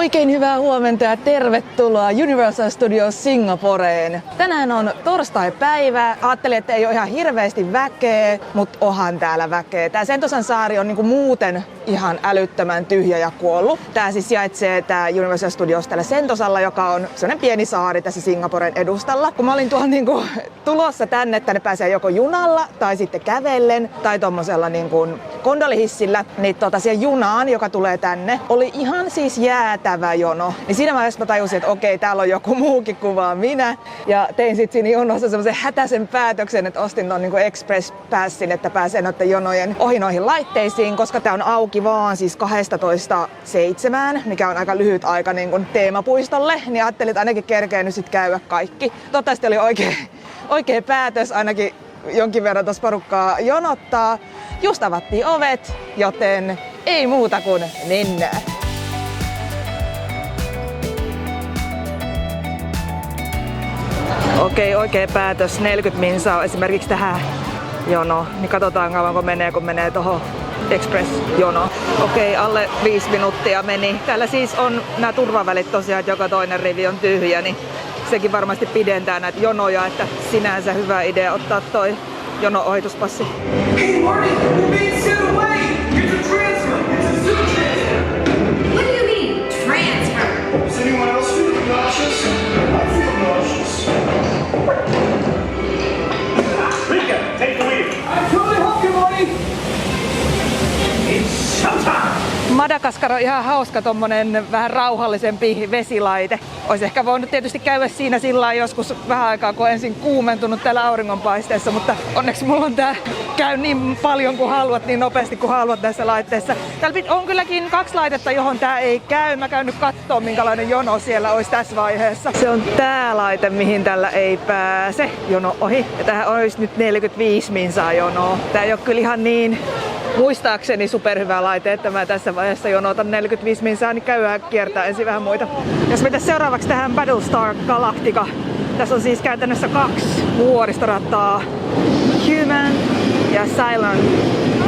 Oikein hyvää huomenta ja tervetuloa Universal Studios Singaporeen. Tänään on torstai-päivä. Ajattelin, että ei ole ihan hirveästi väkeä, mutta onhan täällä väkeä. Tää Sentosan saari on niinku muuten ihan älyttömän tyhjä ja kuollut. Tää siis sijaitsee tää Universal Studios täällä Sentosalla, joka on sellainen pieni saari tässä Singaporen edustalla. Kun mä olin tuolla niinku tulossa tänne pääsee joko junalla tai sitten kävellen tai tommosella niinku kondolihissillä, niin siihen junaan, joka tulee tänne, oli ihan siis jäätävä jono. Niin siinä vaiheessa mä tajusin, että okei, täällä on joku muukin kuvaa minä. Ja tein sitten siinä jonossa semmoisen hätäisen päätöksen, että ostin ton niinku express passin, että pääsee noiden jonojen ohi noihin laitteisiin, koska tää on auki vaan siis 12:00–7, mikä on aika lyhyt aika niin kuin teemapuistolle, niin ajattelin, että ainakin kerkee nyt sit käydä kaikki. Toivottavasti oli oikea päätös, ainakin jonkin verran tuossa porukkaa jonottaa. Just avattiin ovet, joten ei muuta kuin mennään. Okei, oikea päätös. 40 minsaa on esimerkiksi tähän jono. Niin katsotaan kauanko menee, kun menee tohon express-jono. Okei, alle 5 minuuttia meni. Täällä siis on nämä turvavälit tosiaan, että joka toinen rivi on tyhjä, niin sekin varmasti pidentää näitä jonoja, että sinänsä hyvä idea ottaa toi jono-ohituspassi. Hey Marty, we're being sent away! It's a transfer! It's a zoo transfer! What do you mean, transfer? Does anyone else feel nauseous? I feel nauseous. Rika, take the lead. I totally help you, Marty! It's showtime! Madagaskar on ihan hauska tommonen vähän rauhallisempi vesilaite. Olisi ehkä voinut tietysti käydä siinä sillä joskus vähän aikaa, kun ensin kuumentunut täällä auringonpaisteessa, mutta onneksi mulla on tää käy niin paljon kuin haluat, niin nopeasti kuin haluat tässä laitteessa. Täällä on kylläkin 2 laitetta, johon tää ei käy. Mä käyn nyt kattoo, minkälainen jono siellä olisi tässä vaiheessa. Se on tää laite, mihin tällä ei pääse jono ohi. Ja tähän olisi nyt 45 minsaa jonoa. Tää ei ole kyllä ihan niin muistaakseni superhyvä laite, että mä tässä vaiheessa jonotan 45 minsaa, niin käydään kiertää ensin vähän muita. Jos mennään seuraavaksi tähän Battlestar Galactica. Tässä on siis käytännössä 2 vuoristorataa. Human ja Cylon,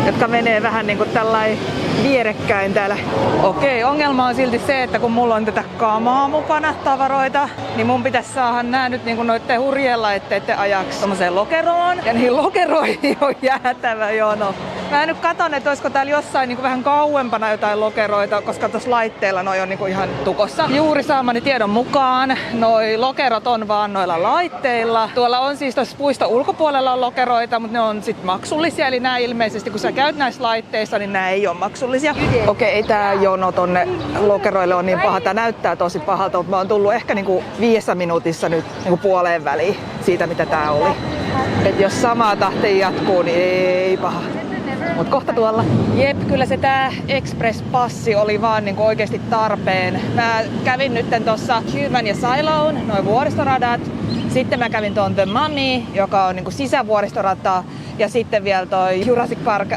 jotka menee vähän niinku tällainen vierekkäin täällä. Okei, ongelma on silti se, että kun mulla on tätä kamaa mukana, tavaroita, niin mun pitäisi saada nää nyt niinku noitten hurjien laitteiden ajaksi tommoseen lokeroon. Ja niihin lokeroihin on jäätävä jono. Mä nyt katon, että olisiko täällä jossain niinku vähän kauempana jotain lokeroita, koska tuossa laitteilla noi on niinku ihan tukossa. Juuri saamani tiedon mukaan noi lokerot on vaan noilla laitteilla. Tuolla on siis tuossa puiston ulkopuolella on lokeroita, mutta ne on sit maksullisia. Eli nää ilmeisesti, kun sä käyt näissä laitteissa, niin nää ei ole maksullisia. Okei, ei tää jono tonne lokeroille on niin paha. Tää näyttää tosi pahalta, mutta mä oon tullut ehkä niinku 5 minuutissa nyt niinku puoleen väliin siitä, mitä tää oli. Et jos samaa tahtia jatkuu, niin ei paha. Mut kohta tuolla. Jep, kyllä se tää Express-passi oli vaan niinku oikeesti tarpeen. Mä kävin nytten tossa Human ja Cylon, noi vuoristoradat. Sitten mä kävin tuon The Mummy, joka on niinku sisävuoristorata. Ja sitten vielä toi Jurassic Park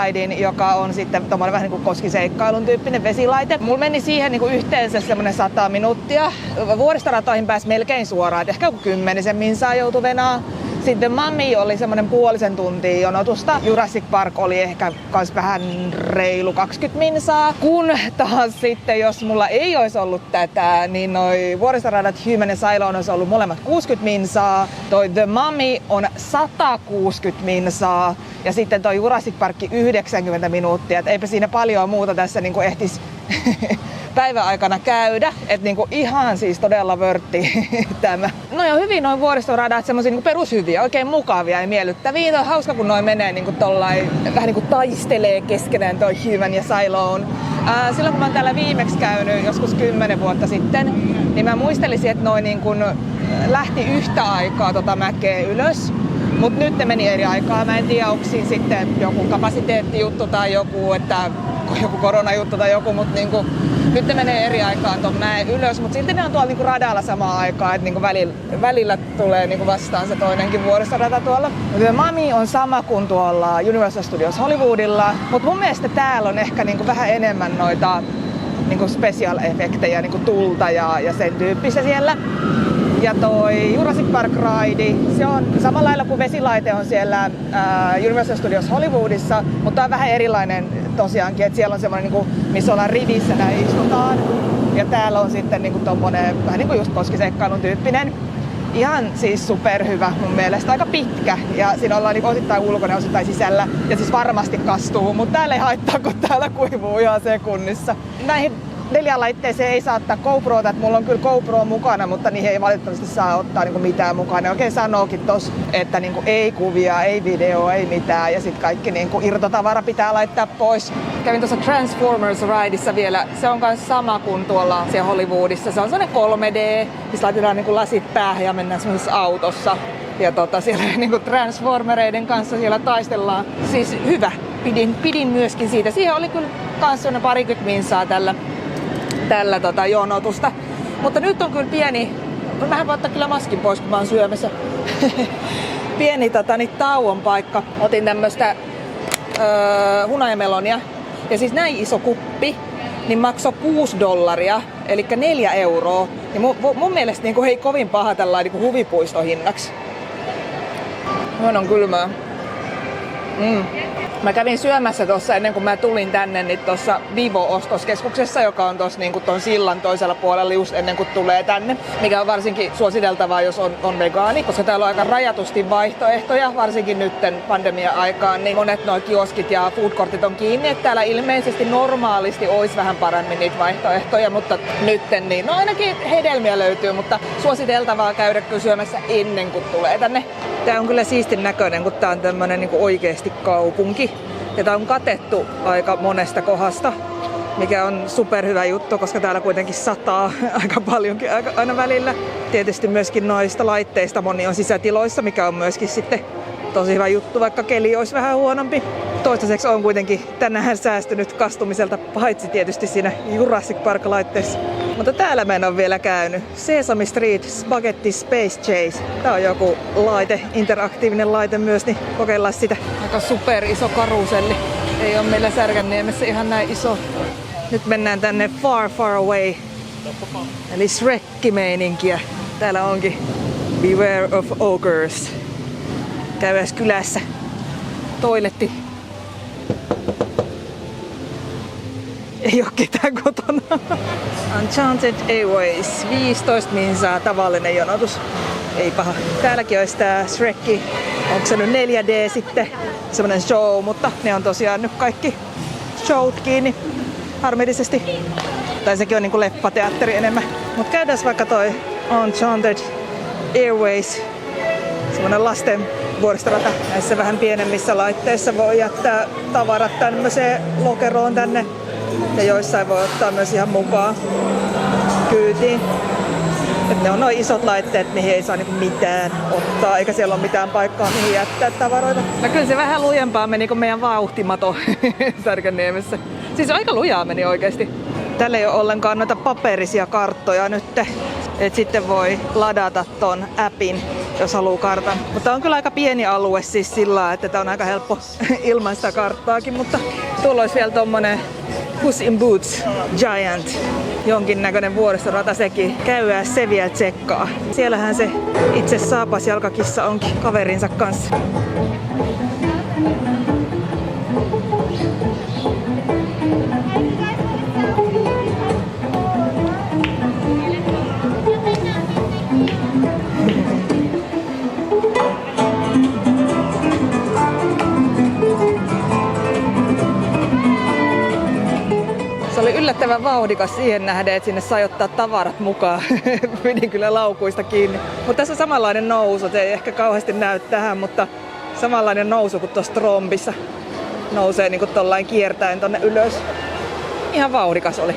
Ridein, joka on sitten tommoinen vähän niinku koskiseikkailun tyyppinen vesilaite. Mulla meni siihen niinku yhteensä semmonen 100 minuuttia. Vuoristoratoihin pääsi melkein suoraan, et ehkä joku 10 minsaa joutui venaa. Sitten Mummy oli semmonen puolisen tuntia jonotusta. Jurassic Park oli ehkä kans vähän reilu 20 minsaa. Kun taas sitten, jos mulla ei olisi ollut tätä, niin noi vuoristoradat Human ja Cylon olisi ollut molemmat 60 minsaa. Toi The Mummy on 160 minsaa. Ja sitten toi Jurassic Park 90 minuuttia. Et eipä siinä paljon muuta tässä niinku ehtis päivän aikana käydä. Että niinku ihan siis todella vörtti tämä. No ja hyvin noin vuoristoradat, semmosia niinku perushyviä, oikein mukavia ja miellyttäviä. On hauska, kun noin menee niinku tollain, vähän niinku taistelee keskenään toi Human ja Cylon. Silloin kun mä oon täällä viimeksi käynyt joskus 10 vuotta sitten, niin mä muistelisin, että noin niinku lähti yhtä aikaa mäkeä ylös. Mut nyt ne meni eri aikaa. Mä en tiedä, onko siinä sitten joku kapasiteettijuttu tai joku koronajuttu tai joku, mutta niinku, nyt ne menee eri aikaan tuon mäen ylös, mutta silti ne on tuolla niinku radalla samaan aikaan, että niinku välillä tulee niinku vastaan se toinenkin vuoristorata tuolla. The Mummy on sama kuin tuolla Universal Studios Hollywoodilla, mutta mun mielestä täällä on ehkä niinku vähän enemmän noita niinku special-efektejä, niinku tulta ja sen tyyppistä siellä. Ja toi Jurassic Park Ride, se on samalla lailla kuin vesilaite on siellä Universal Studios Hollywoodissa, mutta on vähän erilainen tosiaankin, että siellä on semmoinen, missä ollaan rivissä, näin istutaan. Ja täällä on sitten niinku tommonen vähän niinku just koskiseikkailun tyyppinen. Ihan siis superhyvä mun mielestä, aika pitkä ja siinä ollaan niinku osittain ulkona ja osittain sisällä ja siis varmasti kastuu, mutta täällä ei haittaa, kun täällä kuivuu ihan sekunnissa. Näihin 4 laitteeseen ei saa ottaa GoProta, että mulla on kyllä GoPro mukana, mutta niihin ei valitettavasti saa ottaa niinku mitään mukaan. Ne oikein sanookin tossa, että niinku ei kuvia, ei videoa, ei mitään ja sitten kaikki niinku irtotavara pitää laittaa pois. Kävin tuossa Transformers Rideissa vielä. Se on myös sama kuin tuolla siellä Hollywoodissa. Se on sellainen 3D, missä laitetaan niinku lasit päähän ja mennään semmoisessa autossa. Ja siellä niinku Transformereiden kanssa siellä taistellaan. Siis hyvä. Pidin myöskin siitä. Siihen oli kyllä kans sellainen 20 minsaa tällä jonotusta. Mutta nyt on kyllä pieni, mähän voi ottaa kyllä maskin pois, kun mä oon syömässä. Pieni tauon paikka. Otin tämmöstä hunajamelonia. Ja siis näin iso kuppi, niin maksoi $6, eli 4 euroa. Ja mun mielestä niin ei kovin paha tällainen niin huvipuistohinnaksi. Mun on kylmää. Mä kävin syömässä tuossa ennen kuin mä tulin tänne, niin tuossa Vivo-ostoskeskuksessa, joka on tuossa niin ton sillan toisella puolella just ennen kuin tulee tänne. Mikä on varsinkin suositeltavaa, jos on vegaani, koska täällä on aika rajatusti vaihtoehtoja, varsinkin nytten pandemia-aikaan, niin monet nuo kioskit ja foodcourtit on kiinni, että täällä ilmeisesti normaalisti olisi vähän paremmin niitä vaihtoehtoja, mutta nytten niin, no ainakin hedelmiä löytyy, mutta suositeltavaa käydä kyllä syömässä ennen kuin tulee tänne. Tää on kyllä siistin näköinen, kun tää on tämmönen niin kuin oikeesti kaupunki. Ja tää on katettu aika monesta kohdasta, mikä on superhyvä juttu, koska täällä kuitenkin sataa aika paljonkin aina välillä. Tietysti myöskin noista laitteista moni on sisätiloissa, mikä on myöskin sitten tosi hyvä juttu, vaikka keli olisi vähän huonompi. Toistaiseksi on kuitenkin tänään säästynyt kastumiselta, paitsi tietysti siinä Jurassic Park-laitteessa. Mutta täällä mä en ole vielä käynyt. Sesame Street Spaghetti Space Chase. Tää on joku laite, interaktiivinen laite myös, niin kokeillaan sitä. Aika super iso karuselli. Ei ole meillä Särkänniemessä ihan näin iso. Nyt mennään tänne Far Far Away. Eli Shrek-meininkiä. Täällä onkin Beware of Ogres. Käydään kylässä. Toiletti. Ei oo ketään kotona. Enchanted Airways. 15 minsaa tavallinen jonotus. Ei paha. Täälläkin olisi tää Shrekki. Onko se nyt 4D sitten? Semmonen show, mutta ne on tosiaan nyt kaikki showt kiinni. Harmillisesti. Tai sekin on niinku leffateatteri enemmän. Mut käydään vaikka toi Enchanted Airways. Semmonen lasten vuoristorata. Näissä vähän pienemmissä laitteissa voi jättää tavarat tämmöiseen lokeroon tänne. Ja joissain voi ottaa myös ihan mukaan kyytiin. Et ne on noin isot laitteet, mihin ei saa niinku mitään ottaa, eikä siellä ole mitään paikkaa, mihin jättää tavaroita. No kyllä se vähän lujempaa meni kuin meidän vauhtimato Särkänniemessä. Siis aika lujaa meni oikeesti. Tällä ei ole ollenkaan noita paperisia karttoja nyt. Et sitten voi ladata ton appin, jos haluaa kartan. Mutta on kyllä aika pieni alue siis sillä, että tää on aika helppo ilman sitä karttaakin. Mutta tuolla olisi vielä tommonen Puss in Boots Giant. Jonkinnäköinen vuoristorata sekin. Käydään se vielä tsekkaa. Siellähän se itse saapasjalkakissa onkin kaverinsa kanssa. Se oli yllättävän vauhdikas siihen nähden, että sinne sai ottaa tavarat mukaan. Pidin kyllä laukuista kiinni. Mutta tässä on samanlainen nousu. Se ei ehkä kauheasti näy tähän, mutta samanlainen nousu kuin tuossa trombissa. Nousee niin kuin tollain kiertäen tonne ylös. Ihan vauhdikas oli.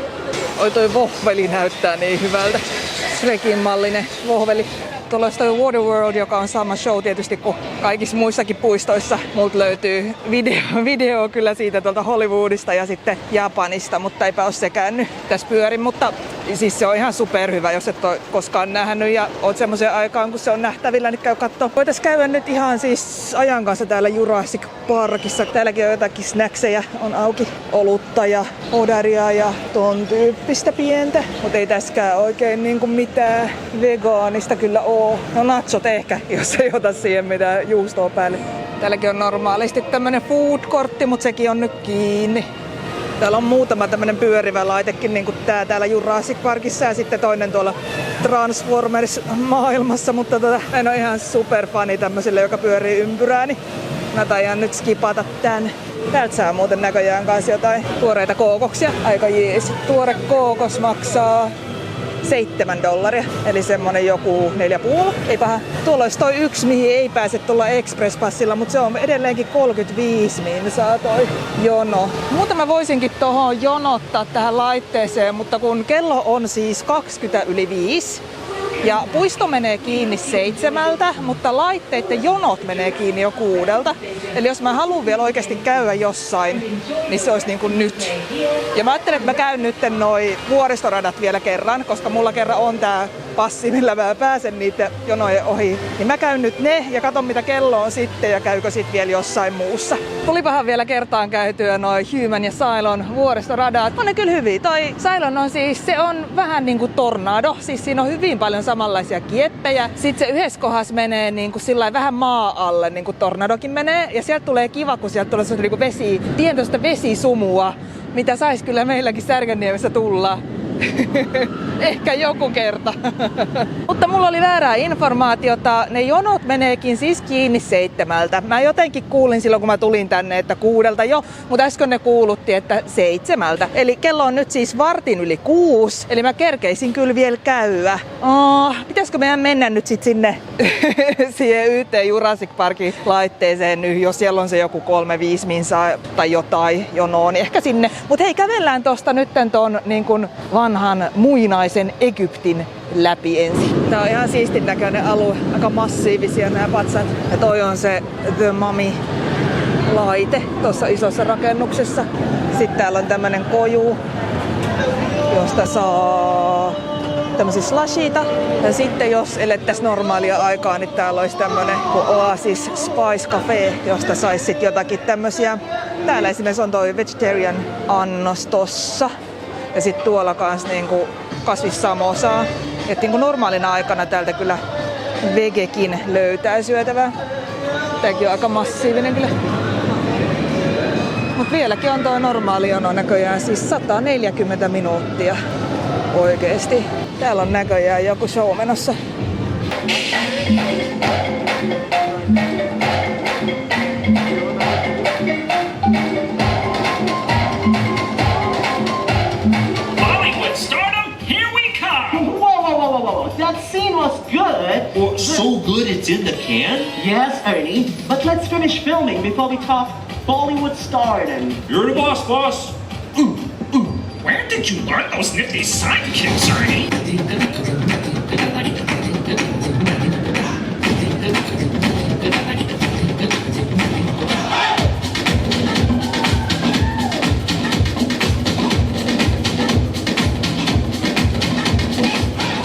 Oi toi vohveli näyttää niin hyvältä. Shrekin mallinen vohveli. Tuolla olisi toi Waterworld, joka on sama show tietysti kuin kaikissa muissakin puistoissa. Multa löytyy video kyllä siitä tuolta Hollywoodista ja sitten Japanista, mutta eipä ole sekään nyt tässä pyörin. Mutta siis se on ihan superhyvä, jos et ole koskaan nähnyt ja oot semmoisen aikaan, kun se on nähtävillä, niin käy kattoo. Voitais käydä nyt ihan siis ajan kanssa täällä Jurassic Parkissa. Täälläkin on jotakin snackseja, on auki olutta ja odaria ja ton tyyppistä pientä. Mutta ei täskään oikein niinku mitään vegaanista kyllä oo. No nachot ehkä, jos ei ota siihen mitään juustoa päälle. Täälläkin on normaalisti tämmönen food courtti, mutta sekin on nyt kiinni. Täällä on muutama tämmönen pyörivä laitekin, niin kuin täällä Jurassic Parkissa ja sitten toinen tuolla Transformers-maailmassa, mutta en ole ihan superfani tämmöiselle, joka pyörii ympyrää, niin mä taian nyt skipata tän. Täältä saa muuten näköjään kanssa jotain tuoreita kookoksia. Aika jees. Tuore kookos maksaa $7, eli semmonen joku 4,5. Ei paha. Tuolla olisi toi yksi, mihin ei pääse tuolla Express-passilla, mutta se on edelleenkin 35, niin saa toi jono. Muuten mä voisinkin tohon jonottaa tähän laitteeseen, mutta kun kello on siis 5 ja puisto menee kiinni 7, mutta laitteiden jonot menee kiinni jo 6. Eli jos mä haluan vielä oikeasti käydä jossain, niin se olisi niin kuin nyt. Ja mä ajattelen, että mä käyn nyt noi vuoristoradat vielä kerran, koska mulla kerran on tää passi, millä mä pääsen niitä jonojen ohi. Niin mä käyn nyt ne ja katon mitä kello on sitten ja käykö sit vielä jossain muussa. Tulipahan vielä kertaan käytyä noi Human ja Cylon vuoristoradat. On ne kyllä hyviä. Toi Cylon on siis, se on vähän niinku tornado. Siis siinä on hyvin paljon samanlaisia kieppejä. Sitten se yhdessä kohdassa menee niinku sillai vähän maa alle, niin kuin tornadokin menee. Ja sieltä tulee kiva, kun sieltä tulee niinku tietoista vesisumua, mitä sais kyllä meilläkin Särkänniemessä tulla. Ehkä joku kerta. Mutta mulla oli väärää informaatiota. Ne jonot meneekin siis kiinni 7. Mä jotenkin kuulin silloin, kun mä tulin tänne, että 6 jo. Mutta äsken ne kuulutti, että 7. Eli kello on nyt siis 6:15. Eli mä kerkeisin kyllä vielä käydä. Pitäisikö meidän mennä nyt sit sinne siihen yhteen Jurassic Parkin laitteeseen nyt, jos siellä on se joku 3-5 minsaa tai jotain jonoa, niin ehkä sinne. Mut hei, kävellään tosta nytten ton niin kun vanhan muinaisen Egyptin läpi ensin. Tää on ihan siistin näköinen alue, aika massiivisia nämä patsat. Ja toi on se The Mummy-laite tuossa isossa rakennuksessa. Sitten täällä on tämmönen koju, josta saa tämmöisiä slashita. Ja sitten jos elettäis normaalia aikaa, niin täällä olisi tämmönen Oasis Spice Cafe, josta sais sit jotakin tämmösiä. Täällä esimerkiksi on toi vegetarian annos tossa. Ja sitten tuolla kans niinku kasvissamosaa. Et niinku normaalina aikana täältä kyllä vegekin löytää syötävää. Tääkin on aika massiivinen kyllä. Mut vieläkin on toi normaali jono näköjään siis 140 minuuttia oikeesti. Täällä on näköjään joku show menossa. That scene was good. Well, so good it's in the can? Yes, Ernie. But let's finish filming before we talk Bollywood stardom. You're the boss, boss. Where did you learn those nifty sidekicks, Ernie?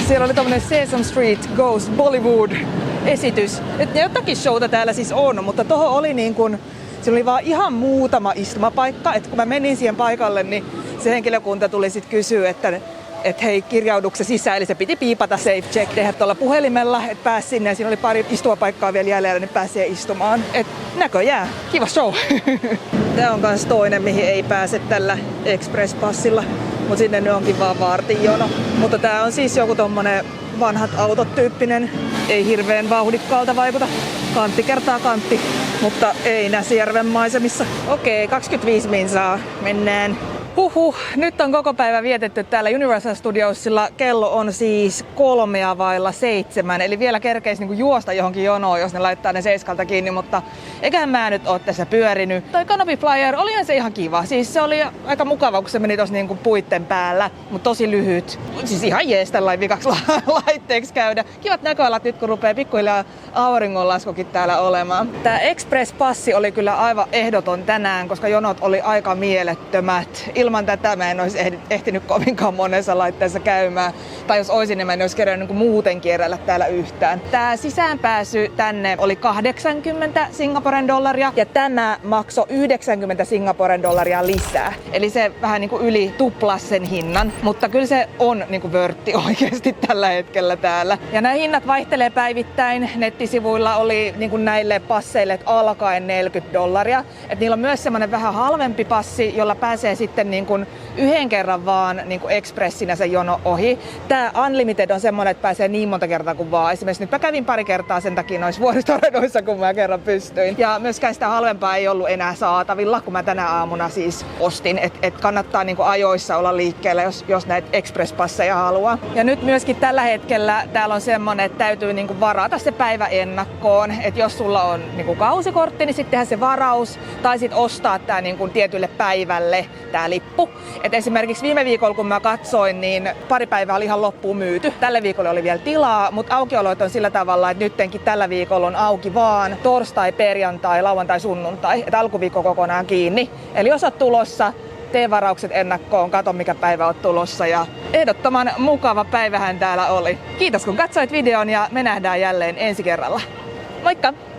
Siellä oli tommonen Sesame Street Goes Bollywood-esitys. Et jotakin showta täällä siis on, mutta tohon oli niin kun, siinä oli vaan ihan muutama istumapaikka. Et kun mä menin siihen paikalle, niin se henkilökunta tuli sit kysyä, että hei, kirjaudukse sisään, eli se piti piipata safe check, tehdä tuolla puhelimella, että pääsi sinne ja siinä oli pari istumapaikkaa vielä jäljellä, niin pääsee istumaan. Et näköjään, kiva show! Tää on kans toinen, mihin ei pääse tällä Express-passilla, mutta sinne nyt onkin vaan vartin jono. Mutta tää on siis joku tommonen vanhat autot tyyppinen, ei hirveän vauhdikkaalta vaikuta. Kantti kertaa kantti, mutta ei Näsijärven maisemissa. Okei, 25 minsaa, mennään. Nyt on koko päivä vietetty täällä Universal Studiosilla. Kello on siis 6:05, eli vielä kerkeisi niinku juosta johonkin jonoon, jos ne laittaa ne 7 kiinni, mutta eiköhän mä nyt oo tässä pyörinyt. Toi Canopy Flyer, olihan se ihan kiva. Siis se oli aika mukava, kun se meni tossa niinku puitten päällä, mutta tosi lyhyt. Siis ihan jees tällainen vikaksi laitteeksi käydä. Kivat näköalat nyt, kun rupeaa pikkuhiljaa auringonlaskukin täällä olemaan. Tää Express-passi oli kyllä aivan ehdoton tänään, koska jonot oli aika mielettömät. Ilman tätä mä en olisi ehtinyt kovinkaan monessa laitteessa käymään. Tai jos olisin, niin mä en olisi kerännyt niin muuten kierrellä täällä yhtään. Tää sisäänpääsy tänne oli 80 Singaporen dollaria ja tämä maksoi 90 Singaporen dollaria lisää. Eli se vähän niin kuin yli tuplasi sen hinnan, mutta kyllä se on niin kuin vörtti oikeasti tällä hetkellä täällä. Ja nämä hinnat vaihtelee päivittäin. Nettisivuilla oli niin kuin näille passeille alkaen $40. Et niillä on myös semmoinen vähän halvempi passi, jolla pääsee sitten sen niin kuin yhden kerran vaan niin kuin expressinä se jono ohi. Tää Unlimited on semmoinen, että pääsee niin monta kertaa kuin vaan. Esimerkiksi nyt mä kävin pari kertaa sen takia noissa vuoristoradoissa, kun mä kerran pystyin. Ja myöskään sitä halvempaa ei ollut enää saatavilla, kun mä tänä aamuna siis ostin. Että kannattaa niin kuin ajoissa olla liikkeellä, jos näitä express-passeja haluaa. Ja nyt myöskin tällä hetkellä täällä on semmoinen, että täytyy niin kuin varata se päivä ennakkoon. Että jos sulla on niin kuin kausikortti, niin sitten tehdä se varaus. Tai sitten ostaa tää niin kuin tietylle päivälle tää lippu. Et esimerkiksi viime viikolla, kun mä katsoin, niin pari päivää oli ihan loppuun myyty. Tällä viikolla oli vielä tilaa, mutta aukioloit on sillä tavalla, että nyttenkin tällä viikolla on auki vaan torstai, perjantai, lauantai, sunnuntai. Et alkuviikko kokonaan kiinni. Eli jos oot tulossa, tee varaukset ennakkoon, kato mikä päivä oot tulossa ja ehdottoman mukava päivähän täällä oli. Kiitos kun katsoit videon ja me nähdään jälleen ensi kerralla. Moikka!